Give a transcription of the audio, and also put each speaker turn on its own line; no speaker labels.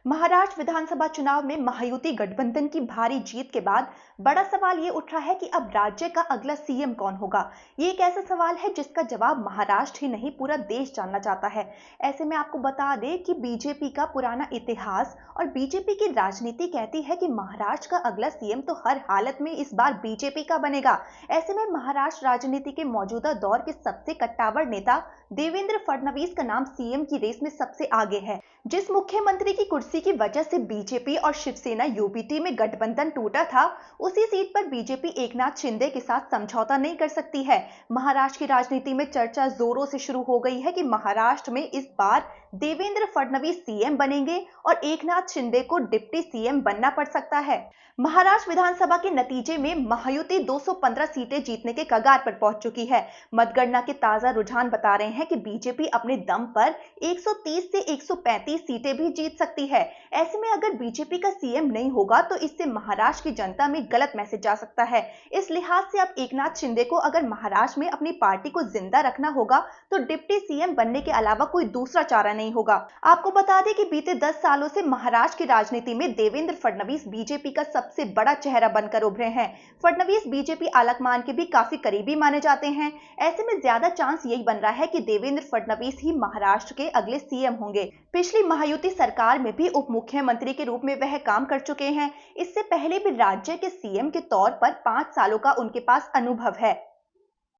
महाराष्ट्र विधानसभा चुनाव में महायुति गठबंधन की भारी जीत के बाद बड़ा सवाल ये उठ रहा है कि अब राज्य का अगला सीएम कौन होगा। ये एक ऐसा सवाल है जिसका जवाब महाराष्ट्र ही नहीं पूरा देश जानना चाहता है। ऐसे में आपको बता दें कि बीजेपी का पुराना इतिहास और बीजेपी की राजनीति कहती है कि महाराष्ट्र का अगला सीएम तो हर हालत में इस बार बीजेपी का बनेगा। ऐसे में महाराष्ट्र राजनीति के मौजूदा दौर के सबसे कट्टावर नेता देवेंद्र फडणवीस का नाम सीएम की रेस में सबसे आगे है। जिस मुख्यमंत्री की कुर्सी की वजह से बीजेपी और शिवसेना यूबीटी में गठबंधन टूटा था, उसी सीट पर बीजेपी एकनाथ शिंदे के साथ समझौता नहीं कर सकती है। महाराष्ट्र की राजनीति में चर्चा जोरों से शुरू हो गई है कि महाराष्ट्र में इस बार देवेंद्र फडणवीस सीएम बनेंगे और एकनाथ शिंदे को डिप्टी सीएम बनना पड़ सकता है। महाराष्ट्र विधानसभा के नतीजे में महायुति 215 सीटें जीतने के कगार पर पहुंच चुकी है। मतगणना के ताजा रुझान बता रहे हैं कि बीजेपी अपने दम पर 130 से 135 सीटें भी जीत सकती है। ऐसे में अगर बीजेपी का सीएम नहीं होगा तो इससे महाराष्ट्र की जनता में गलत मैसेज जा सकता है। इस लिहाज से अब एकनाथ शिंदे को अगर महाराष्ट्र में अपनी पार्टी को जिंदा रखना होगा तो डिप्टी सीएम बनने के अलावा कोई दूसरा चारा नहीं होगा। आपको बता दें कि बीते 10 सालों से महाराष्ट्र की राजनीति में देवेंद्र फडणवीस बीजेपी का सबसे बड़ा चेहरा बनकर उभरे हैं। फडणवीस बीजेपी आलाकमान के भी काफी करीबी माने जाते हैं। ऐसे में ज्यादा चांस यही बन रहा है कि देवेंद्र फडणवीस ही महाराष्ट्र के अगले सीएम होंगे। पिछली महायुति सरकार में भी उप मुख्यमंत्री के रूप में वह काम कर चुके हैं। इससे पहले भी राज्य के सीएम के तौर पर 5 सालों का उनके पास अनुभव है।